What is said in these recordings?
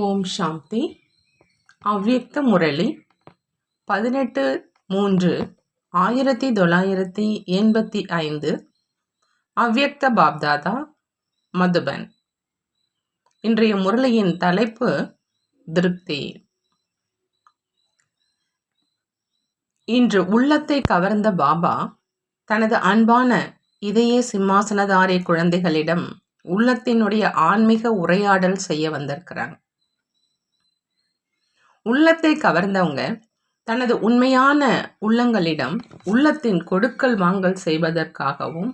ஓம் சாந்தி. அவ்யக்த முரளி 18/3/1985. அவ்யக்த பாப்தாதா, மதுபன். இன்றைய முரளியின் தலைப்பு திருப்தி. இன்று உள்ளத்தை கவர்ந்த பாபா தனது அன்பான இதய சிம்மாசனதாரி குழந்தைகளிடம் உள்ளத்தினுடைய ஆன்மீக உரையாடல் செய்ய வந்திருக்கிறாங்க. உள்ளத்தை கவர்ந்தவங்க தனது உண்மையான உள்ளங்களிடம் உள்ளத்தின் கொடுக்கல் வாங்கல் செய்வதற்காகவும்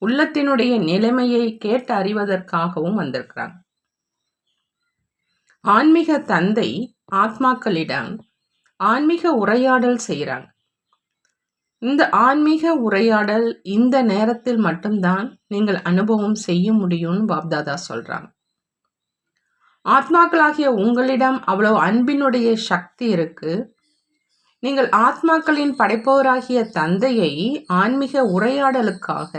உள்ளத்தினுடைய நிலைமையை கேட்டு அறிவதற்காகவும் வந்திருக்கிறாங்க. ஆன்மீக தந்தை ஆத்மாக்களிடம் ஆன்மீக உரையாடல் செய்கிறாங்க. இந்த ஆன்மீக உரையாடல் இந்த நேரத்தில் மட்டும்தான் நீங்கள் அனுபவம் செய்ய முடியும்னு பாப்தாதா சொல்றாங்க. ஆத்மாக்களாகிய உங்களிடம் அவ்வளவு அன்பினுடைய சக்தி இருக்கு. நீங்கள் ஆத்மாக்களின் படைப்பவராகிய தந்தையை ஆன்மீக உரையாடலுக்காக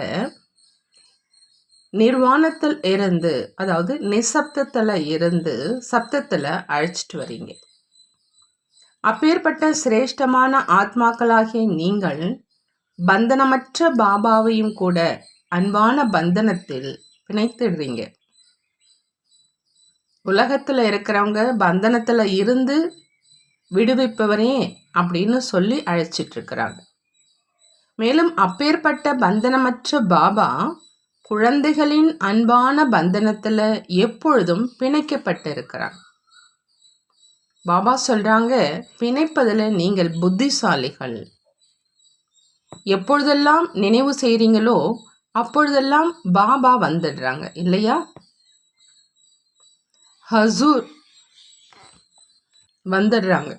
நிர்வாணத்தில் இருந்து, அதாவது நிசப்தத்துல இருந்து சப்தத்துல அழைச்சிட்டு வரீங்க. அப்பேற்பட்ட சிரேஷ்டமான ஆத்மாக்களாகிய நீங்கள் பந்தனமற்ற பாபாவையும் கூட அன்பான பந்தனத்தில் பிணைத்திடுறீங்க. உலகத்துல இருக்கிறவங்க பந்தனத்துல இருந்து விடுவிப்பவரே அப்படின்னு சொல்லி அழைச்சிட்டு இருக்கிறாங்க. மேலும் அப்பேற்பட்ட பந்தனமற்ற பாபா குழந்தைகளின் அன்பான பந்தனத்துல எப்பொழுதும் பிணைக்கப்பட்டு இருக்கிறாங்க. பாபா சொல்றாங்க, பிணைப்பதில் நீங்கள் புத்திசாலிகள். எப்பொழுதெல்லாம் நினைவு செய்றீங்களோ அப்பொழுதெல்லாம் பாபா வந்துடுறாங்க இல்லையா? ஹசூர் வந்துடுறாங்க,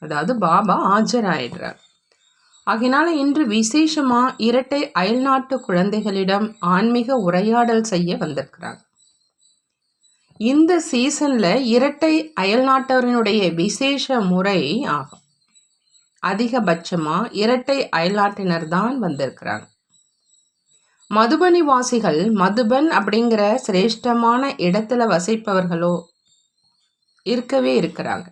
அதாவது பாபா ஆஜராயிடுறார். ஆகையினால இன்று விசேஷமா இரட்டை அயல்நாட்டு குழந்தைகளிடம் ஆன்மீக உரையாடல் செய்ய வந்திருக்கிறாங்க. இந்த சீசன்ல இரட்டை அயல்நாட்டவரினுடைய விசேஷ முறை ஆகும். அதிகபட்சமா இரட்டை அயல்நாட்டினர் தான் வந்திருக்கிறாங்க. மதுபனி வாசிகள் மதுபன் அப்படிங்கிற சிரேஷ்டமான இடத்துல வசிப்பவர்களோ இருக்கவே இருக்கிறாங்க.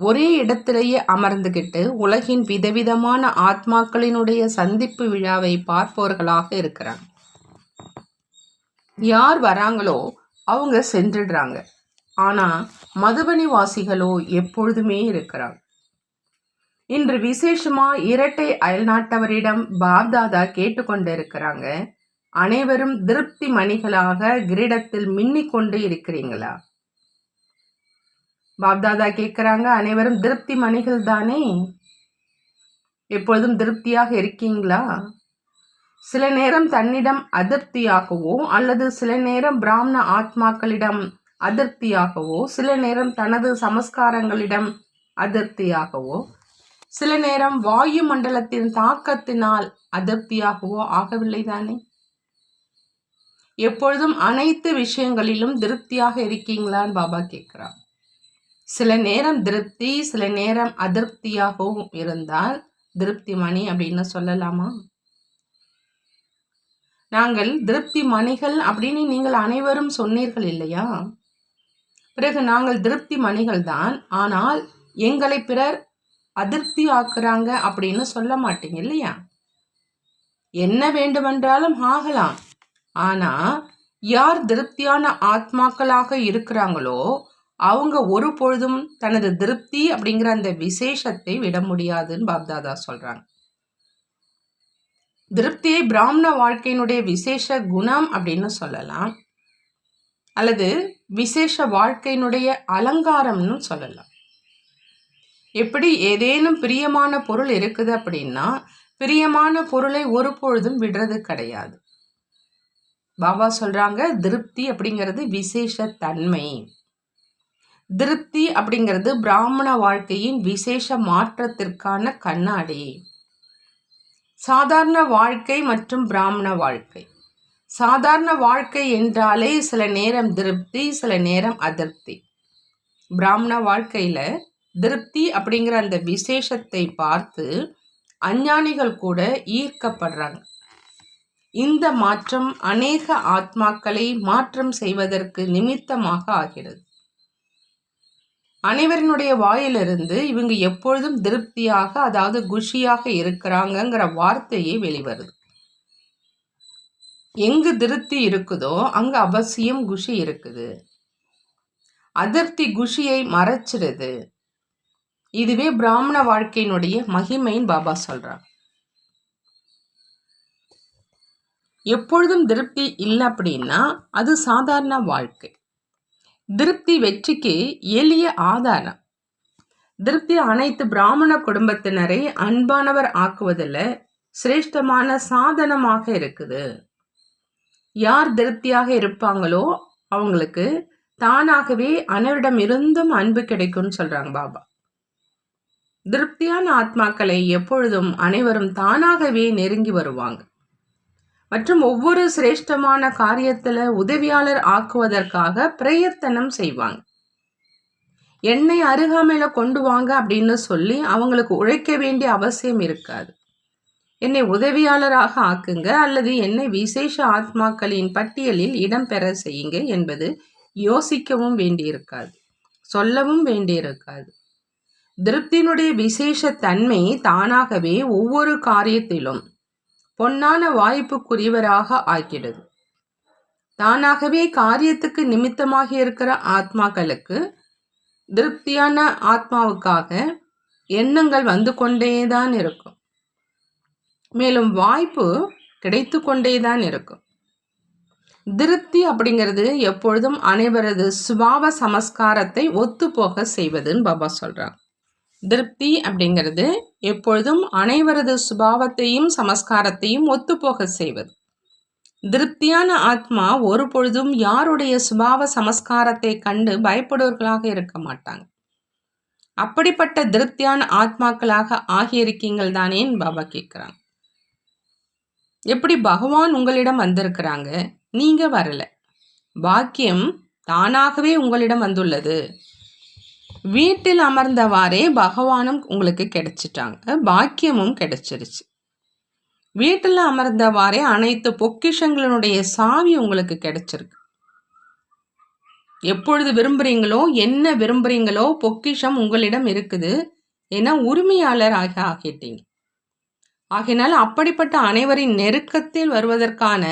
ஒரே இடத்திலேயே அமர்ந்துகிட்டு உலகின் விதவிதமான ஆத்மாக்களினுடைய சந்திப்பு விழாவை பார்ப்பவர்களாக இருக்கிறாங்க. யார் வராங்களோ அவங்க சென்றுடுறாங்க. ஆனா மதுபனி வாசிகளோ எப்பொழுதுமே இருக்கிறாங்க. இன்று விசேஷமா இரட்டை அயல்நாட்டவரிடம் பாப்தாதா கேட்டுக்கொண்டு இருக்கிறாங்க, அனைவரும் திருப்தி மணிகளாக கிரீடத்தில் மின்னிக்கொண்டு இருக்கிறீங்களா? பாப்தாதா கேட்கிறாங்க, அனைவரும் திருப்தி மணிகள் தானே? எப்பொழுதும் திருப்தியாக இருக்கீங்களா? சில நேரம் தன்னிடம் அதிருப்தியாகவோ அல்லது சில நேரம் பிராமண ஆத்மாக்களிடம் அதிருப்தியாகவோ, சில நேரம் தனது சமஸ்காரங்களிடம் அதிருப்தியாகவோ, சில நேரம் வாயு மண்டலத்தின் தாக்கத்தினால் அதிருப்தியாகவோ ஆகவில்லை தானே? எப்பொழுதும் அனைத்து விஷயங்களிலும் திருப்தியாக இருக்கீங்களான்னு பாபா கேட்கிறார். சில நேரம் திருப்தி, சில நேரம் அதிருப்தியாகவும் இருந்தால் திருப்தி மணி அப்படின்னு சொல்லலாமா? நாங்கள் திருப்தி மணிகள் அப்படின்னு நீங்கள் அனைவரும் சொன்னீர்கள் இல்லையா? பிறகு நாங்கள் திருப்தி மணிகள் தான், ஆனால் எங்களை பிறர் அதிருப்தி ஆக்குறாங்க அப்படின்னு சொல்ல மாட்டீங்க இல்லையா? என்ன வேண்டுமென்றாலும் ஆகலாம். ஆனா யார் திருப்தியான ஆத்மாக்களாக இருக்கிறாங்களோ அவங்க ஒரு பொழுதும் தனது திருப்தி அப்படிங்கிற அந்த விசேஷத்தை விட முடியாதுன்னு பாப்தாதா சொல்றாங்க. திருப்தியை பிராமண வாழ்க்கையினுடைய விசேஷ குணம் அப்படின்னு சொல்லலாம், அல்லது விசேஷ வாழ்க்கையினுடைய அலங்காரம்னு சொல்லலாம். எப்படி ஏதேனும் பிரியமான பொருள் இருக்குது அப்படின்னா பிரியமான பொருளை ஒரு பொழுதும் விடுறது கிடையாது. பாபா சொல்றாங்க, திருப்தி அப்படிங்கிறது விசேஷ தன்மை. திருப்தி அப்படிங்கிறது பிராமண வாழ்க்கையின் விசேஷ மாற்றத்திற்கான கண்ணாடி. சாதாரண வாழ்க்கை மற்றும் பிராமண வாழ்க்கை. சாதாரண வாழ்க்கை என்றாலே சில நேரம் திருப்தி, சில நேரம் அதிருப்தி. பிராமண வாழ்க்கையில திருப்தி அப்படிங்கிற அந்த விசேஷத்தை பார்த்து அஞ்ஞானிகள் கூட ஈர்க்கப்படுறாங்க. இந்த மாற்றம் அநேக ஆத்மாக்களை மாற்றம் செய்வதற்கு நிமித்தமாக ஆகிறது. அனைவரினுடைய வாயிலிருந்து இவங்க எப்பொழுதும் திருப்தியாக, அதாவது குஷியாக இருக்கிறாங்கங்கிற வார்த்தையே வெளிவருது. எங்கு திருப்தி இருக்குதோ அங்க அவசியம் குஷி இருக்குது. அதிருப்தி குஷியை மறைச்சிருது. இதுவே பிராமண வாழ்க்கையினுடைய மகிமைன்னு பாபா சொல்றாங்க. எப்பொழுதும் திருப்தி இல்லை அப்படின்னா அது சாதாரண வாழ்க்கை. திருப்தி வெற்றிக்கு எளிய ஆதாரம். திருப்தி அனைத்து பிராமண குடும்பத்தினரை அன்பானவர் ஆக்குவதில் சிரேஷ்டமான சாதனமாக இருக்குது. யார் திருப்தியாக இருப்பாங்களோ அவங்களுக்கு தானாகவே அனைவரிடம் இருந்தும் அன்பு கிடைக்கும்னு சொல்றாங்க பாபா. திருப்தியான ஆத்மாக்களை எப்பொழுதும் அனைவரும் தானாகவே நெருங்கி வருவாங்க மற்றும் ஒவ்வொரு சிரேஷ்டமான காரியத்துல உதவியாளர் ஆக்குவதற்காக பிரயத்தனம் செய்வாங்க. என்னை அருகாமையில கொண்டு வாங்க அப்படின்னு சொல்லி அவங்களுக்கு உழைக்க வேண்டிய அவசியம் இருக்காது. என்னை உதவியாளராக ஆக்குங்க அல்லது என்னை விசேஷ ஆத்மாக்களின் பட்டியலில் இடம்பெற செய்யுங்க என்பது யோசிக்கவும் வேண்டியிருக்காது, சொல்லவும் வேண்டியிருக்காது. திருப்தியினுடைய விசேஷ தன்மை தானாகவே ஒவ்வொரு காரியத்திலும் பொன்னான வாய்ப்புக்குரியவராக ஆக்கிடுது. தானாகவே காரியத்துக்கு நிமித்தமாக இருக்கிற ஆத்மாக்களுக்கு திருப்தியான ஆத்மாவுக்காக எண்ணங்கள் வந்து கொண்டேதான் இருக்கும். மேலும் வாய்ப்பு கிடைத்து கொண்டேதான் இருக்கும். திருப்தி அப்படிங்கிறது எப்பொழுதும் அனைவரது சுபாவ சமஸ்காரத்தை ஒத்துப்போக செய்வதுன்னு பாபா சொல்றாங்க. திருப்தி அப்படிங்கிறது எப்பொழுதும் அனைவரது சுபாவத்தையும் சமஸ்காரத்தையும் ஒத்துப்போக செய்வது. திருப்தியான ஆத்மா ஒரு பொழுதும் யாருடைய சுபாவ சமஸ்காரத்தை கண்டு பயப்படுவர்களாக இருக்க மாட்டாங்க. அப்படிப்பட்ட திருப்தியான ஆத்மாக்களாக ஆகியிருக்கீங்கள் தானேன்னு பாபா கேட்குறாங்க. எப்படி பகவான் உங்களிடம் வந்திருக்கிறாங்க, நீங்க வரல. பாக்கியம் தானாகவே உங்களிடம் வந்துள்ளது. வீட்டில் அமர்ந்தவாறே பகவானும் உங்களுக்கு கிடைச்சிட்டாங்க, பாக்கியமும் கிடைச்சிருச்சு. வீட்டில் அமர்ந்தவாறே அனைத்து பொக்கிஷங்களுடைய சாவி உங்களுக்கு கிடைச்சிருக்கு. எப்பொழுது விரும்புறீங்களோ, என்ன விரும்புறீங்களோ பொக்கிஷம் உங்களிடம் இருக்குது. ஏன்னா உரிமையாளர் ஆகிட்டீங்க. ஆகினால் அப்படிப்பட்ட அனைவரின் நெருக்கத்தில் வருவதற்கான,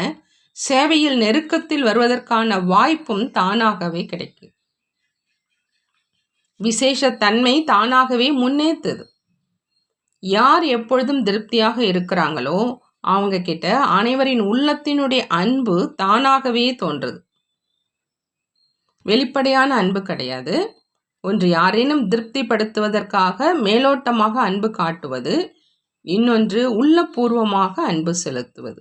சேவையில் நெருக்கத்தில் வருவதற்கான வாய்ப்பும் தானாகவே கிடைக்கும். விசேஷ தன்மை தானாகவே முன்னேற்றுது. யார் எப்பொழுதும் திருப்தியாக இருக்கிறாங்களோ அவங்க கிட்ட அனைவரின் உள்ளத்தினுடைய அன்பு தானாகவே தோன்றுது. வெளிப்படையான அன்பு கிடையாது. ஒன்று யாரேனும் திருப்திப்படுத்துவதற்காக மேலோட்டமாக அன்பு காட்டுவது, இன்னொன்று உள்ளபூர்வமாக அன்பு செலுத்துவது.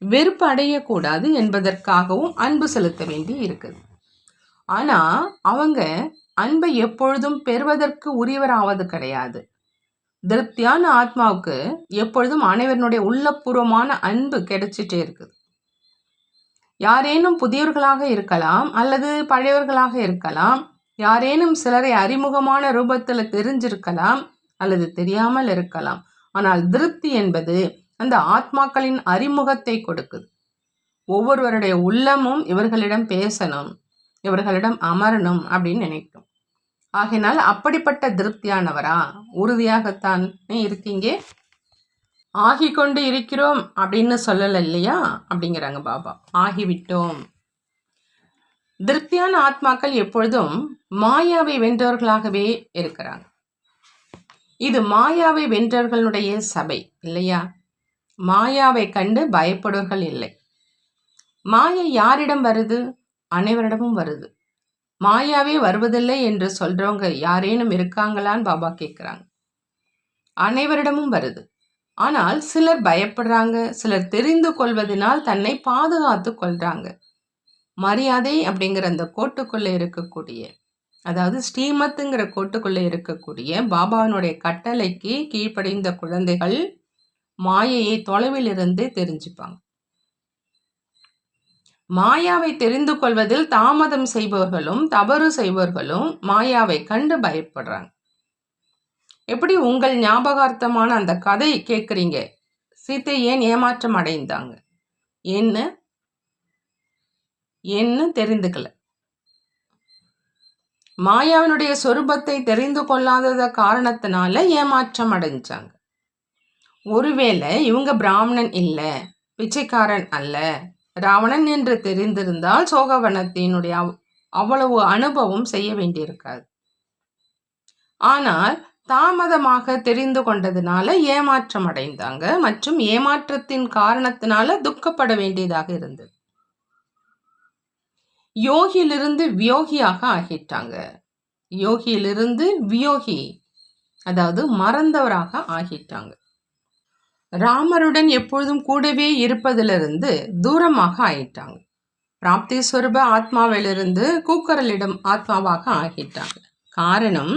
வெறுப்பு அடையக்கூடாது என்பதற்காகவும் அன்பு செலுத்த வேண்டி இருக்குது. ஆனா அவங்க அன்பை எப்பொழுதும் பெறுவதற்கு உரியவராவது கிடையாது. திருப்தியான ஆத்மாவுக்கு எப்பொழுதும் அனைவருடைய உள்ளபூர்வமான அன்பு கிடைச்சிட்டே இருக்குது. யாரேனும் புதியவர்களாக இருக்கலாம் அல்லது பழையவர்களாக இருக்கலாம். யாரேனும் சிலரை அறிமுகமான ரூபத்தில் தெரிஞ்சிருக்கலாம் அல்லது தெரியாமல் இருக்கலாம். ஆனால் திருப்தி என்பது அந்த ஆத்மாக்களின் அறிமுகத்தை கொடுக்குது. ஒவ்வொருவருடைய உள்ளமும் இவர்களிடம் பேசணும், இவர்களிடம் அமரணும் அப்படின்னு நினைக்கும். ஆகையினால் அப்படிப்பட்ட திருப்தியானவரா உறுதியாகத்தான் இருக்கீங்க. ஆகிக்கொண்டு இருக்கிறோம் அப்படின்னு சொல்லல இல்லையா அப்படிங்கிறாங்க பாபா. ஆகிவிட்டோம். திருப்தியான ஆத்மாக்கள் எப்பொழுதும் மாயாவை வென்றவர்களாகவே இருக்கிறாங்க. இது மாயாவை வென்றவர்களுடைய சபை இல்லையா? மாயாவை கண்டு பயப்படுவர்கள் இல்லை. மாயை யாரிடம் வருது? அனைவரிடமும் வருது. மாயாவே வருவதில்லை என்று சொல்றவங்க யாரேனும் இருக்காங்களான்னு பாபா கேட்குறாங்க. அனைவரிடமும் வருது. ஆனால் சிலர் பயப்படுறாங்க, சிலர் தெரிந்து கொள்வதனால் தன்னை பாதுகாத்து கொள்றாங்க. மரியாதை அப்படிங்கிற அந்த கோட்டுக்குள்ள இருக்கக்கூடிய, அதாவது ஸ்ரீமத்துங்கிற கோட்டுக்குள்ள இருக்கக்கூடிய பாபாவினுடைய கட்டளைக்கு கீழ்ப்படைந்த குழந்தைகள் மாயையை தொலைவில் இருந்து தெரிஞ்சுப்பாங்க. மாயாவை தெரிந்து கொள்வதில் தாமதம் செய்பவர்களும் தவறு செய்பவர்களும் மாயாவை கண்டு பயப்படுறாங்க. எப்படி உங்கள் ஞாபகார்த்தமான அந்த கதை கேட்குறீங்க, சீத்தை ஏன் ஏமாற்றம் அடைந்தாங்க, என்ன தெரிந்துக்கல. மாயாவினுடைய சொரூபத்தை தெரிந்து கொள்ளாதத காரணத்தினால ஏமாற்றம் அடைஞ்சாங்க. ஒருவேளை இவங்க பிராமணன் இல்ல, பிச்சைக்காரன் அல்ல, ராவணன் என்று தெரிந்திருந்தால் சோகவனத்தினுடைய அவ்வளவு அனுபவம் செய்ய வேண்டியிருக்காது. ஆனால் தாமதமாக தெரிந்து கொண்டதுனால ஏமாற்றம் அடைந்தாங்க மற்றும் ஏமாற்றத்தின் காரணத்தினால துக்கப்பட வேண்டியதாக இருந்தது. யோகியிலிருந்து வியோகியாக ஆகிட்டாங்க. யோகியிலிருந்து வியோகி, அதாவது மறந்தவராக ஆகிட்டாங்க. ராமருடன் எப்பொழுதும் கூடவே இருப்பதிலிருந்து தூரமாக ஆயிட்டாங்க. பிராப்தி ஸ்வரூப ஆத்மாவிலிருந்து கூக்கரலிடம் ஆத்மாவாக ஆகிட்டாங்க. காரணம்,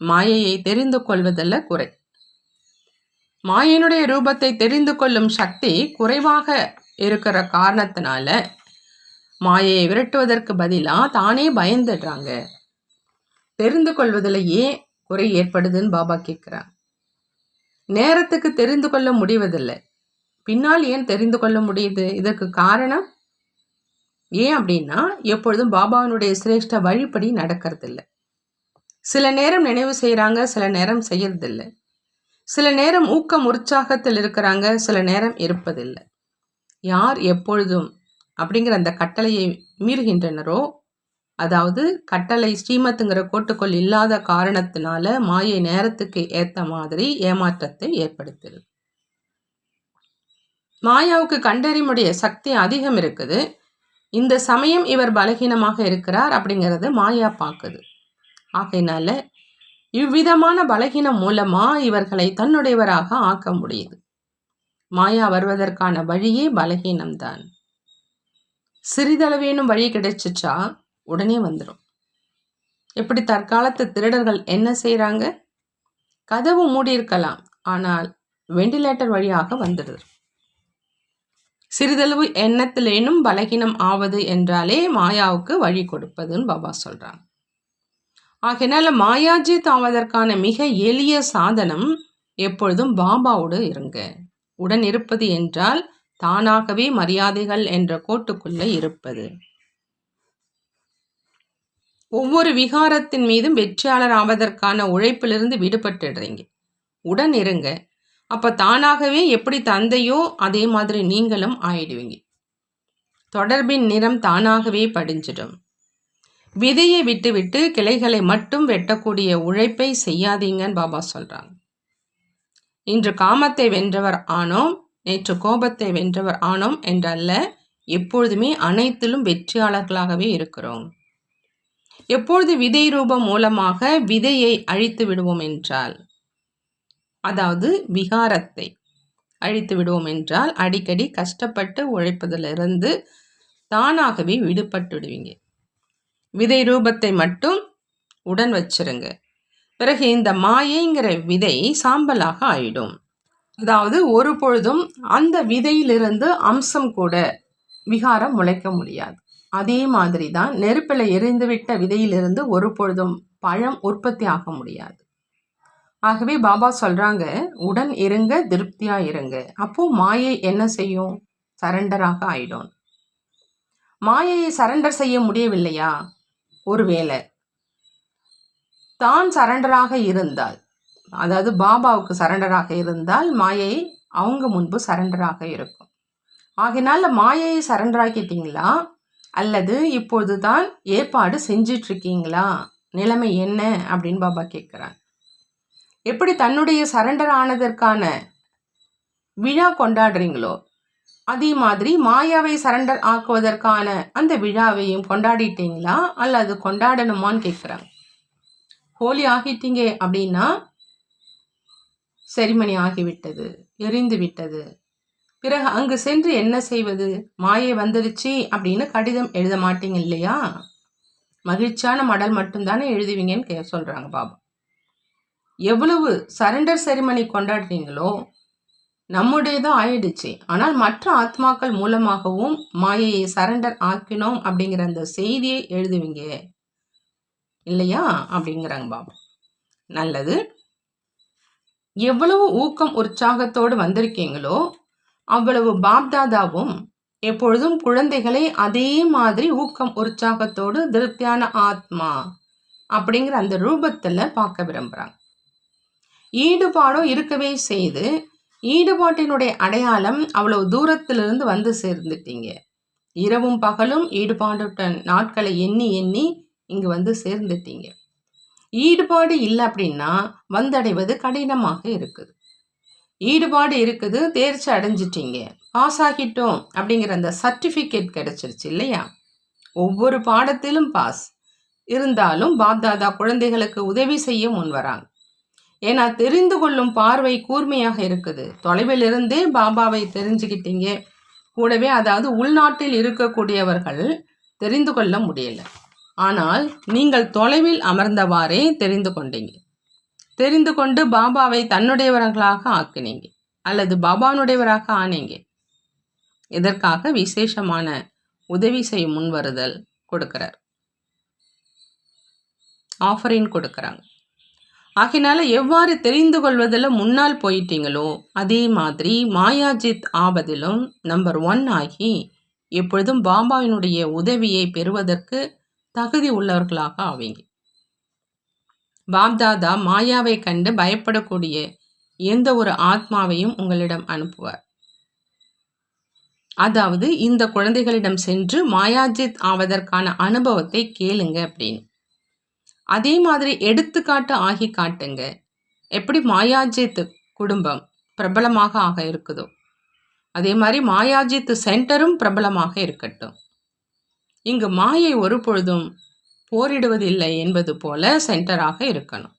மாயையை தெரிந்து கொள்வதில் குறை. மாயையினுடைய ரூபத்தை தெரிந்து கொள்ளும் சக்தி குறைவாக இருக்கிற காரணத்தினால மாயையை விரட்டுவதற்கு பதிலாக தானே பயந்துடுறாங்க. தெரிந்து கொள்வதில் ஏன் குறை ஏற்படுதுன்னு பாபா கேட்குறாங்க. நேரத்துக்கு தெரிந்து கொள்ள முடிவதில்லை, பின்னால் ஏன் தெரிந்து கொள்ள முடியுது? இதற்கு காரணம் ஏன் அப்படின்னா, எப்பொழுதும் பாபாவினுடைய சிரேஷ்ட வழிப்படி நடக்கிறதில்ல. சில நேரம் நினைவு செய்கிறாங்க, சில நேரம் செய்யறதில்லை. சில நேரம் ஊக்கம் உற்சாகத்தில் இருக்கிறாங்க, சில நேரம் இருப்பதில்லை. யார் எப்பொழுதும் அப்படிங்கிற அந்த கட்டளையை மீறுகின்றனரோ, அதாவது கட்டளை ஸ்ரீமத்துங்கிற கோட்டுக்குள் இல்லாத காரணத்தினால மாயை நேரத்துக்கு ஏற்ற மாதிரி ஏமாற்றத்தை ஏற்படுத்துது. மாயாவுக்கு கண்டறிமுடைய சக்தி அதிகம் இருக்குது. இந்த சமயம் இவர் பலகீனமாக இருக்கிறார் அப்படிங்கிறது மாயா பார்க்குது. ஆகையினால இவ்விதமான பலகீனம் மூலமா இவர்களை தன்னுடையவராக ஆக்க முடியுது. மாயா வருவதற்கான வழியே பலகீனம்தான். சிறிதளவேனும் வழி கிடைச்சிச்சா உடனே வந்துடும். எப்படி தற்காலத்து திருடர்கள் என்ன செய்கிறாங்க? கதவு மூடியிருக்கலாம், ஆனால் வெண்டிலேட்டர் வழியாக வந்துடுது. சிறிதளவு எண்ணத்திலேனும் பலகீனம் ஆவது என்றாலே மாயாவுக்கு வழி கொடுப்பதுன்னு பாபா சொல்கிறாங்க. ஆகையினால மாயாஜித் ஆவதற்கான மிக எளிய சாதனம் எப்பொழுதும் பாபாவோடு இருங்க. உடன் இருப்பது என்றால் தானாகவே மரியாதைகள் என்ற கோட்டுக்குள்ள இருப்பது. ஒவ்வொரு விகாரத்தின் மீதும் வெற்றியாளர் ஆவதற்கான உழைப்பிலிருந்து விடுபட்டுடுறீங்க. உடன் இருங்க. அப்ப தானாகவே எப்படி தந்தையோ அதே மாதிரி நீங்களும் ஆயிடுவீங்க. தொடர்பின் நிறம் தானாகவே படிஞ்சிடும். விதையை விட்டுவிட்டு கிளைகளை மட்டும் வெட்டக்கூடிய உழைப்பை செய்யாதீங்கன்னு பாபா சொல்றாங்க. இன்று காமத்தை வென்றவர் ஆனோம், நேற்று கோபத்தை வென்றவர் ஆனோம் என்றல்ல, எப்பொழுதுமே அனைத்திலும் வெற்றியாளர்களாகவே இருக்கிறோம். எப்பொழுது விதை ரூபம் மூலமாக விதையை அழித்து விடுவோம் என்றால், அதாவது விகாரத்தை அழித்து விடுவோம் என்றால், அடிக்கடி கஷ்டப்பட்டு உழைப்பதிலிருந்து தானாகவே விடுபட்டு விடுவீங்க. விதை ரூபத்தை மட்டும் உடன் வச்சிருங்க. பிறகு இந்த மாயைங்கிற விதை சாம்பலாக ஆயிடும். அதாவது ஒரு பொழுதும் அந்த விதையிலிருந்து அம்சம் கூட விகாரம் முளைக்க முடியாது. அதே மாதிரி தான் நெருப்பில் எரிந்துவிட்ட விதையிலிருந்து ஒரு பொழுதும் பழம் உற்பத்தி ஆக முடியாது. ஆகவே பாபா சொல்றாங்க, உடன் இருங்க, திருப்தியா இருங்க. அப்போ மாயை என்ன செய்யும்? சரண்டராக ஆயிடும். மாயையை சரண்டர் செய்ய முடியவில்லையா? ஒருவேளை தான் சரண்டராக இருந்தால், அதாவது பாபாவுக்கு சரண்டராக இருந்தால் மாயை அவங்க முன்பு சரண்டராக இருக்கும். ஆகினால மாயையை சரண்டராக்கிட்டீங்களா அல்லது இப்போது தான் ஏற்பாடு செஞ்சிட்டு இருக்கீங்களா? நிலைமை என்ன அப்படின்னு பாபா கேட்குறாங்க. எப்படி தன்னுடைய சரண்டர் ஆனதற்கான விழா கொண்டாடுறீங்களோ அதே மாதிரி மாயாவை சரண்டர் ஆக்குவதற்கான அந்த விழாவையும் கொண்டாடிட்டீங்களா அல்லது கொண்டாடணுமான்னு கேட்குறாங்க. ஹோலி ஆகிட்டீங்க அப்படின்னா செரிமனி ஆகிவிட்டது, எரிந்து விட்டது. பிறகு அங்கு சென்று என்ன செய்வது? மாயை வந்துடுச்சு அப்படின்னு கடிதம் எழுத மாட்டீங்க இல்லையா? மகிழ்ச்சியான மடல் மட்டும்தானே எழுதுவீங்கன்னு சொல்றாங்க பாபா. எவ்வளவு சரண்டர் செரிமனி கொண்டாடுறீங்களோ நம்முடையதான் ஆயிடுச்சு. ஆனால் மற்ற ஆத்மாக்கள் மூலமாகவும் மாயையை சரண்டர் ஆக்கினோம் அப்படிங்கிற அந்த செய்தியை எழுதுவீங்க இல்லையா அப்படிங்கிறாங்க பாபா. நல்லது. எவ்வளவு ஊக்கம் உற்சாகத்தோடு வந்திருக்கீங்களோ அவ்வளவு பாப்தாதாவும் எப்பொழுதும் குழந்தைகளை அதே மாதிரி ஊக்கம் உற்சாகத்தோடு திருப்தியான ஆத்மா, அப்படிங்கிற அந்த ரூபத்தில் பார்க்க விரும்புகிறாங்க. ஈடுபாடும் இருக்கவே செய்து ஈடுபாட்டினுடைய அடையாளம் அவ்வளவு தூரத்திலிருந்து வந்து சேர்ந்துட்டீங்க. இரவும் பகலும் ஈடுபாடுடன் நாட்களை எண்ணி எண்ணி இங்கு வந்து சேர்ந்துட்டீங்க. ஈடுபாடு இல்லை அப்படின்னா வந்தடைவது கடினமாக இருக்குது. ஈடுபாடு இருக்குது, தேர்ச்சி அடைஞ்சிட்டீங்க, பாஸ் ஆகிட்டோம் அப்படிங்கிற அந்த சர்டிஃபிகேட் கிடைச்சிருச்சு இல்லையா? ஒவ்வொரு பாடத்திலும் பாஸ் இருந்தாலும் பாப்தாதா குழந்தைகளுக்கு உதவி செய்ய முன் வராங்க. ஏன்னா தெரிந்து கொள்ளும் பார்வை கூர்மையாக இருக்குது. தொலைவில் இருந்தே பாபாவை தெரிஞ்சுக்கிட்டீங்க. கூடவே அதாவது உள்நாட்டில் இருக்கக்கூடியவர்கள் தெரிந்து கொள்ள முடியல. ஆனால் நீங்கள் தொலைவில் அமர்ந்தவாறே தெரிந்து கொண்டீங்க. தெரிந்து கொண்டு பாபாவை தன்னுடையவர்களாக ஆக்கினீங்க அல்லது பாபானுடையவராக ஆனீங்க. இதற்காக விசேஷமான உதவி செய்ய முன்வருதல் கொடுக்கிறார், ஆஃபரின் கொடுக்குறாங்க. ஆகினால எவ்வாறு தெரிந்து கொள்வதில் முன்னால் போயிட்டீங்களோ அதே மாதிரி மாயாஜித் ஆவதிலும் நம்பர் 1 ஆகி எப்பொழுதும் பாபாவினுடைய உதவியை பெறுவதற்கு தகுதி உள்ளவர்களாக ஆவீங்க. பாப்தாதா மாயாவை கண்டு பயப்படக்கூடிய எந்த ஒரு ஆத்மாவையும் உங்களிடம் அனுப்புவார். அதாவது இந்த குழந்தைகளிடம் சென்று மாயாஜித் ஆவதற்கான அனுபவத்தை கேளுங்க அப்படின்னு. அதே மாதிரி எடுத்துக்காட்டு ஆகி காட்டுங்க. எப்படி மாயாஜித் குடும்பம் பிரபலமாக ஆக இருக்குதோ அதே மாதிரி மாயாஜித் சென்டரும் பிரபலமாக இருக்கட்டும். இங்கு மாயை ஒரு பொழுதும் போரிடுவதில்லை என்பது போல சென்டராக இருக்கணும்.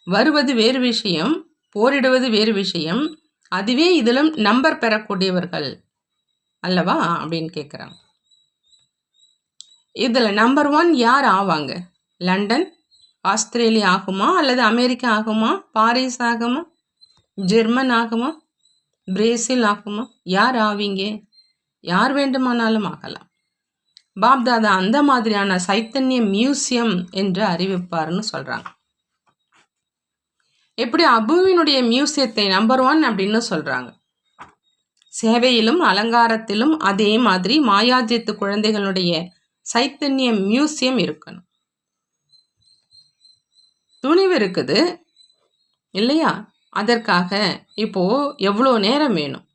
வருவது வேறு விஷயம், போரிடுவது வேறு விஷயம். அதுவே இதிலும் நம்பர் பெறக்கூடியவர்கள் அல்லவா அப்படின்னு கேட்குறாங்க. இதில் நம்பர் 1 யார் ஆவாங்க? லண்டன், ஆஸ்திரேலியா ஆகுமா அல்லது அமெரிக்கா ஆகுமா, பாரிஸ் ஆகுமா, ஜெர்மன் ஆகுமா, பிரேசில் ஆகுமா? யார் ஆவீங்க? யார் வேண்டுமானாலும் ஆகலாம். பாப்தாதா அந்த மாதிரியான சைத்தன்ய மியூசியம் என்று அறிவிப்பார்னு சொல்கிறாங்க. எப்படி அபுவினுடைய மியூசியத்தை நம்பர் 1 அப்படின்னு சொல்கிறாங்க. சேவையிலும் அலங்காரத்திலும் அதே மாதிரி மாயாஜித்து குழந்தைகளுடைய சைத்தன்ய மியூசியம் இருக்கணும். துணிவு இருக்குது இல்லையா? அதற்காக இப்போ எவ்வளோ நேரம் வேணும்?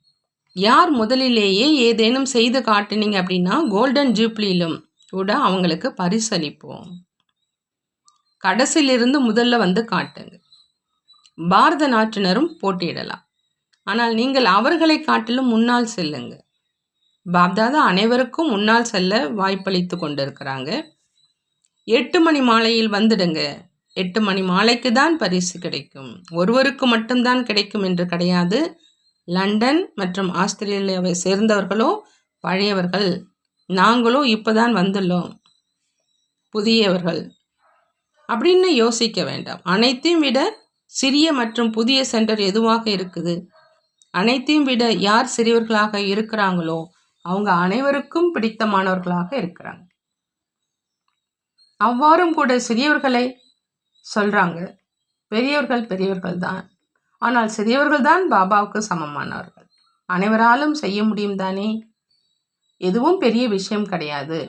யார் முதலிலேயே ஏதேனும் செய்து காட்டினீங்க அப்படின்னா கோல்டன் ஜூப்ளியிலும் கூட அவங்களுக்கு பரிசளிப்போம். கடைசியிலிருந்து முதல்ல வந்து காட்டுங்க. பாரத நாட்டினரும் போட்டியிடலாம், ஆனால் நீங்கள் அவர்களை காட்டிலும் முன்னால் செல்லுங்க. பாப்தாதா அனைவருக்கும் முன்னால் செல்ல வாய்ப்பளித்து கொண்டிருக்கிறாங்க. 8 மணி மாலையில் வந்துடுங்க. 8 மணி மாலைக்கு தான் பரிசு கிடைக்கும், ஒருவருக்கு மட்டும்தான் கிடைக்கும் என்று கிடையாது. லண்டன் மற்றும் ஆஸ்திரேலியாவை சேர்ந்தவர்களோ பழையவர்கள், நாங்களோ இப்போதான் வந்துள்ளோம், புதியவர்கள் அப்படின்னு யோசிக்க வேண்டாம். அனைத்தையும் விட சிறிய மற்றும் புதிய சென்டர் எதுவாக இருக்குது, அனைத்தையும் விட யார் சிறியவர்களாக இருக்கிறாங்களோ அவங்க அனைவருக்கும் பிடித்தமானவர்களாக இருக்கிறாங்க. அவ்வாறும் கூட சிறியவர்களை சொல்கிறாங்க. பெரியவர்கள் பெரியவர்கள் தான், ஆனால் சிறியவர்கள் தான் பாபாவுக்கு சமமானவர்கள். அனைவராலும் செய்ய முடியும் தானே, எதுவும் பெரிய விஷயம் கிடையாது.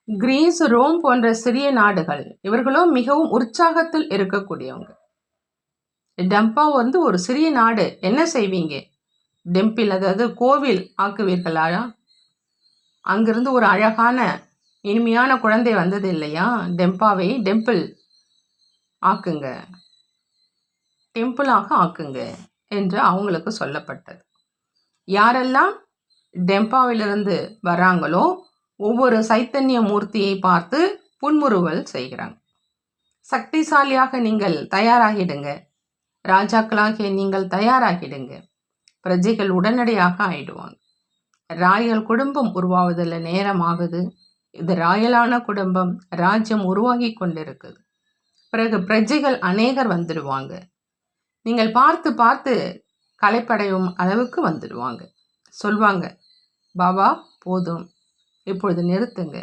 கிரீஸ், ரோம் போன்ற சிறிய நாடுகள், இவர்களோ மிகவும் உற்சாகத்தில் இருக்கக்கூடியவங்க. டம்பா வந்து ஒரு சிறிய நாடு, என்ன செய்வீங்க? டெம்பிள், அதாவது கோவில் ஆக்குவீர்களா? அங்கிருந்து ஒரு அழகான இனிமையான குழந்தை வந்தது இல்லையா? டெம்பாவை டெம்பிள் ஆக்குங்க, டெம்பிளாக ஆக்குங்க என்று அவங்களுக்கு சொல்லப்பட்டது. யாரெல்லாம் டெம்பாவிலிருந்து வராங்களோ ஒவ்வொரு சைத்தன்ய மூர்த்தியை பார்த்து புன்முறுவல் செய்கிறாங்க. சக்திசாலியாக நீங்கள் தயாராகிடுங்க, ராஜாக்களாகிய நீங்கள் தயாராகிடுங்க. பிரஜைகள் உடனடியாக ஆயிடுவாங்க. ராயல் குடும்பம் உருவாவதில் நேரம் ஆகுது. இது ராயலான குடும்பம், ராஜ்யம் உருவாகி கொண்டிருக்குது. பிறகு பிரஜைகள் அநேகர் வந்துடுவாங்க. நீங்கள் பார்த்து பார்த்து களைப்படையும் அளவுக்கு வந்துடுவாங்க. சொல்வாங்க, பாபா போதும், இப்பொழுது நிறுத்துங்க.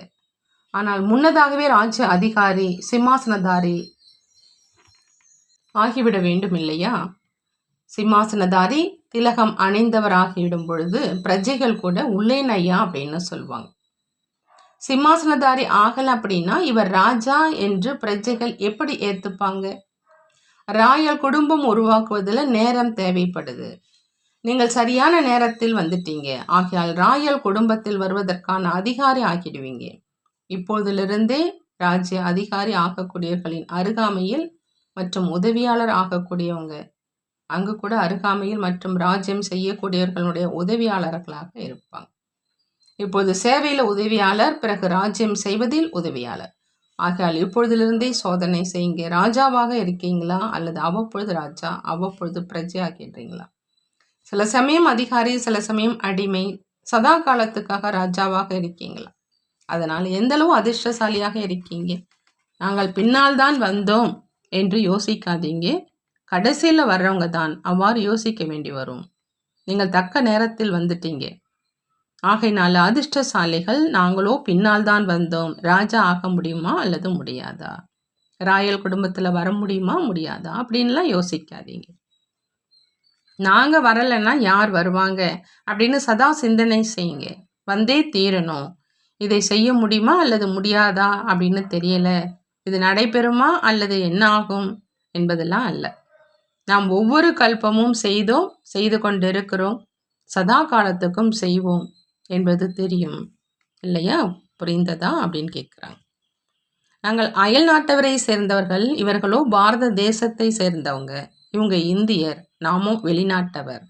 ஆனால் முன்னதாகவே ராஜ்ய அதிகாரி, சிம்மாசனதாரி ஆகிவிட வேண்டும் இல்லையா? சிம்மாசனதாரி திலகம் அணிந்தவர் ஆகிவிடும் பொழுது பிரஜைகள் கூட உள்ளேன் ஐயா அப்படின்னு சொல்லுவாங்க. சிம்மாசனதாரி ஆகல அப்படின்னா இவர் ராஜா என்று பிரஜைகள் எப்படி ஏத்துப்பாங்க? ராயல் குடும்பம் உருவாக்குவதில் நேரம் தேவைப்படுது. நீங்கள் சரியான நேரத்தில் வந்துட்டீங்க. ஆகையால் ராயல் குடும்பத்தில் வருவதற்கான அதிகாரி ஆகிடுவீங்க. இப்போதிலிருந்தே ராஜ்ய அதிகாரி ஆகக்கூடியவர்களின் அருகாமையில் மற்றும் உதவியாளர் ஆகக்கூடியவங்க அங்கு கூட அருகாமையில் மற்றும் ராஜ்யம் செய்யக்கூடியவர்களுடைய உதவியாளர்களாக இருப்பாங்க. இப்போது சேவையில் உதவியாளர், பிறகு ராஜ்யம் செய்வதில் உதவியாளர். ஆகையால் இப்பொழுதிலிருந்தே சோதனை செய்யுங்க. ராஜாவாக இருக்கீங்களா அல்லது அவ்வப்பொழுது ராஜா அவ்வப்பொழுது பிரஜை ஆகின்றீங்களா? சில சமயம் அதிகாரி, சில சமயம் அடிமை, சதா காலத்துக்காக ராஜாவாக இருக்கீங்களா? அதனால் எந்தளவு அதிர்ஷ்டசாலியாக இருக்கீங்க? நாங்கள் பின்னால் தான் வந்தோம் என்று யோசிக்காதீங்க. கடைசியில் வர்றவங்க தான் அவ்வாறு யோசிக்க வேண்டி வரும். நீங்கள் தக்க நேரத்தில் வந்துட்டீங்க. ஆகையினால அதிர்ஷ்டசாலிகள் நாங்களோ பின்னால் தான் வந்தோம். ராஜா ஆக முடியுமா அல்லது முடியாதா? ராயல் குடும்பத்தில் வர முடியுமா முடியாதா அப்படின்லாம் யோசிக்காதீங்க. நாங்கள் வரலைன்னா யார் வருவாங்க அப்படின்னு சதா சிந்தனை செய்யுங்க. வந்தே தீரணும். இதை செய்ய முடியுமா அல்லது முடியாதா அப்படின்னு தெரியல. இது நடைபெறுமா அல்லது என்ன ஆகும் என்பதெல்லாம் அல்ல. நாம் ஒவ்வொரு கல்பமும் செய்தோம், செய்து கொண்டிருக்கிறோம், சதா காலத்துக்கும் செய்வோம் என்பது தெரியும் இல்லையா? புரிந்ததா அப்படின்னு கேட்குறாங்க. நாங்கள் அயல் நாட்டவரை சேர்ந்தவர்கள், இவர்களோ பாரத தேசத்தை சேர்ந்தவங்க. இவங்க இந்தியர், நாமும் வெளிநாட்டவர்.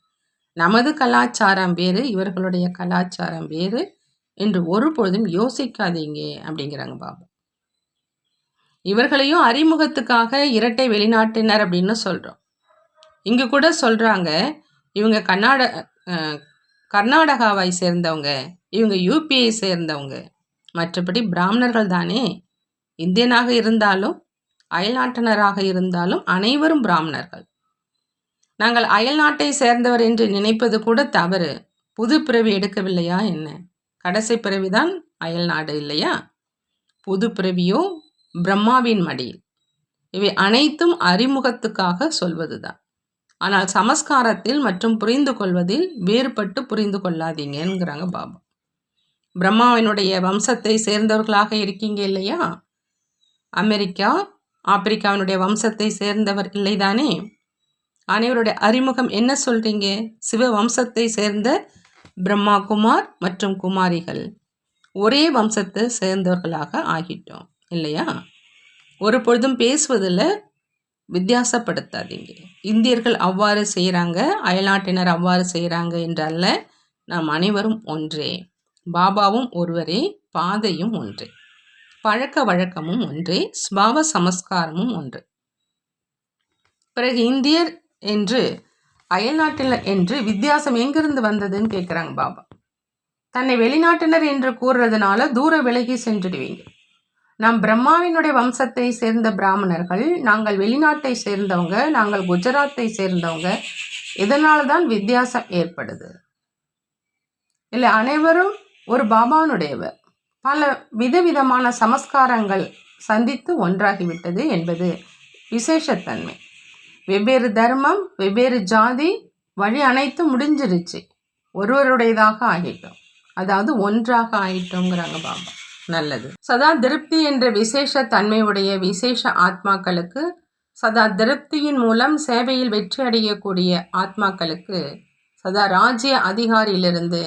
நமது கலாச்சாரம் வேறு, இவர்களுடைய கலாச்சாரம் வேறு என்று ஒருபொழுதும் யோசிக்காதீங்க அப்படிங்கிறாங்க பாபா. இவர்களையும் அறிமுகத்துக்காக இரட்டை வெளிநாட்டினர் அப்படின்னு சொல்கிறோம். இங்கே கூட சொல்கிறாங்க, இவங்க கர்நாடகாவை சேர்ந்தவங்க, இவங்க யூபியை சேர்ந்தவங்க. மற்றபடி பிராமணர்கள் தானே. இந்தியனாக இருந்தாலும் அயல்நாட்டினராக இருந்தாலும் அனைவரும் பிராமணர்கள். நாங்கள் அயல்நாட்டை சேர்ந்தவர் என்று நினைப்பது கூட தவறு. புது பிறவி எடுக்கவில்லையா என்ன? கடைசி பிறவிதான் அயல்நாடு இல்லையா? புது பிறவியோ பிரம்மாவின் மடியில். இவை அனைத்தும் அறிமுகத்துக்காக சொல்வதுதான். ஆனால் சமஸ்காரத்தில் மற்றும் புரிந்து கொள்வதில் வேறுபட்டு புரிந்து கொள்ளாதீங்கிறாங்க பாபா. பிரம்மாவினுடைய வம்சத்தை சேர்ந்தவர்களாக இருக்கீங்க இல்லையா? அமெரிக்கா, ஆப்பிரிக்காவினுடைய வம்சத்தை சேர்ந்தவர் இல்லைதானே? அனைவருடைய அறிமுகம் என்ன சொல்றீங்க? சிவ வம்சத்தை சேர்ந்த பிரம்மா குமார் மற்றும் குமாரிகள் ஒரே வம்சத்தை சேர்ந்தவர்களாக ஆகிட்டோம் இல்லையா? ஒரு பொழுதும் பேசுவதில் வித்தியாசப்படுத்தாதீங்க. இந்தியர்கள் அவ்வாறு செய்கிறாங்க, அயல்நாட்டினர் அவ்வாறு செய்கிறாங்க என்றல்ல. நாம் அனைவரும் ஒன்றே. பாபாவும் ஒருவரே, பாதையும் ஒன்றே, பழக்க வழக்கமும் ஒன்றே, ஸ்பாவ சமஸ்காரமும் ஒன்று. பிறகு இந்தியர் என்று அயல்நாட்டினர் என்று வித்தியாசம் எங்கிருந்து வந்ததுன்னு கேட்குறாங்க பாபா. தன்னை வெளிநாட்டினர் என்று கூறுறதுனால தூர விலகி சென்றுடுவீங்க. நாம் பிரம்மாவினுடைய வம்சத்தை சேர்ந்த பிராமணர்கள், நாங்கள் வெளிநாட்டை சேர்ந்தவங்க, நாங்கள் குஜராத்தை சேர்ந்தவங்க. இதனால தான் வித்தியாசம் ஏற்படுது இல்லை. அனைவரும் ஒரு பாபானுடையவர். பல விதவிதமான சமஸ்காரங்கள் சந்தித்து ஒன்றாகிவிட்டது என்பது விசேஷத்தன்மை. வெவ்வேறு தர்மம், வெவ்வேறு ஜாதி, வழி அனைத்தும் முடிஞ்சிருச்சு. ஒருவருடையதாக ஆகிட்டோம், அதாவது ஒன்றாக ஆகிட்டோங்கிறாங்க பாபா. நல்லது. சதா திருப்தி என்ற விசேஷ தன்மையுடைய விசேஷ ஆத்மாக்களுக்கு, சதா திருப்தியின் மூலம் சேவையில் வெற்றி அடையக்கூடிய ஆத்மாக்களுக்கு, சதா ராஜ்ய அதிகாரியிலிருந்து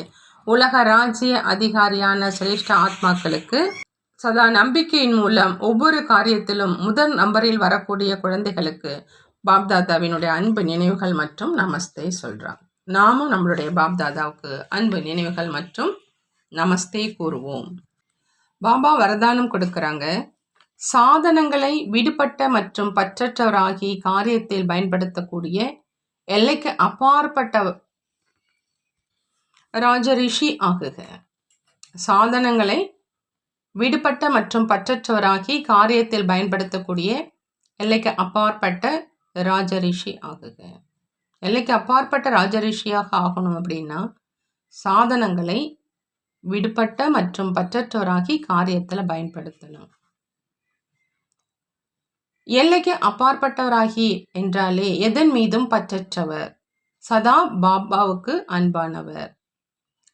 உலக ராஜ்ய அதிகாரியான சிரேஷ்ட ஆத்மாக்களுக்கு, சதா நம்பிக்கையின் மூலம் ஒவ்வொரு காரியத்திலும் முதல் நம்பரில் வரக்கூடிய குழந்தைகளுக்கு பாப்தாதாவினுடைய அன்பு நினைவுகள் மற்றும் நமஸ்தே சொல்கிறாங்க. நாமும் நம்மளுடைய பாப்தாதாவுக்கு அன்பு நினைவுகள் மற்றும் நமஸ்தே கூறுவோம். பாபா வரதானம் கொடுக்குறாங்க. சாதனங்களை விடுபட்ட மற்றும் பற்றற்றவராகி காரியத்தில் பயன்படுத்தக்கூடிய எல்லைக்கு அப்பாற்பட்ட ராஜரிஷி ஆகுக. சாதனங்களை விடுபட்ட மற்றும் பற்றற்றவராகி காரியத்தில் பயன்படுத்தக்கூடிய எல்லைக்கு அப்பாற்பட்ட ராஜரிஷி ஆகுக. எல்லைக்கு அப்பாற்பட்ட ராஜரிஷியாக ஆகணும் அப்படின்னா சாதனங்களை விடுபட்ட மற்றும் பற்றற்றவராகி காரியத்தில் பயன்படுத்தணும். எல்லைக்கு அப்பாற்பட்டவராகி என்றாலே எதன் மீதும் பற்றற்றவர், சதா பாபாவுக்கு அன்பானவர்.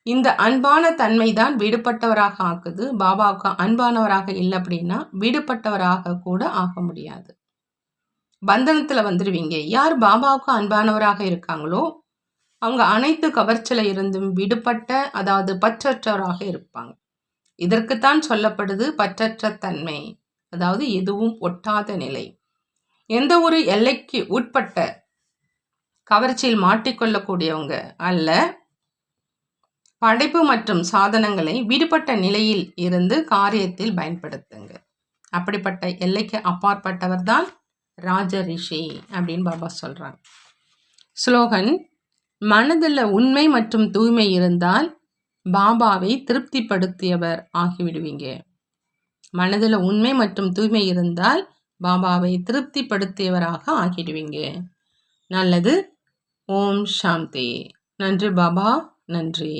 இந்த அன்பான தன்மை தான் விடுபட்டவராக ஆக்குது. பாபாவுக்கு அன்பானவராக இல்லை அப்படின்னா விடுபட்டவராக கூட ஆக முடியாது. பந்தனத்துல வந்துடுவீங்க. யார் பாபாவுக்கு அன்பானவராக இருக்காங்களோ அவங்க அனைத்து கவர்ச்சியில இருந்தும் விடுபட்ட, அதாவது பற்றற்றவராக இருப்பாங்க. இதற்குத்தான் சொல்லப்படுது பற்றற்ற தன்மை, அதாவது எதுவும் ஒட்டாத நிலை. எந்த ஒரு எல்லைக்கு உட்பட்ட கவர்ச்சியில் மாட்டிக்கொள்ளக்கூடியவங்க அல்ல. படைப்பு மற்றும் சாதனங்களை விடுபட்ட நிலையில் இருந்து காரியத்தில் பயன்படுத்துங்க. அப்படிப்பட்ட எல்லைக்கு அப்பாற்பட்டவர் தான் ராஜ ரிஷி அப்படின்னு பாபா சொல்றாங்க. ஸ்லோகன்: மனதில் உண்மை மற்றும் தூய்மை இருந்தால் பாபாவை திருப்திப்படுத்தியவர் ஆகிவிடுவீங்க. மனதில் உண்மை மற்றும் தூய்மை இருந்தால் பாபாவை திருப்திப்படுத்தியவராக ஆகிடுவீங்க. நல்லது. ஓம் சாந்தி. நன்றி பாபா, நன்றி.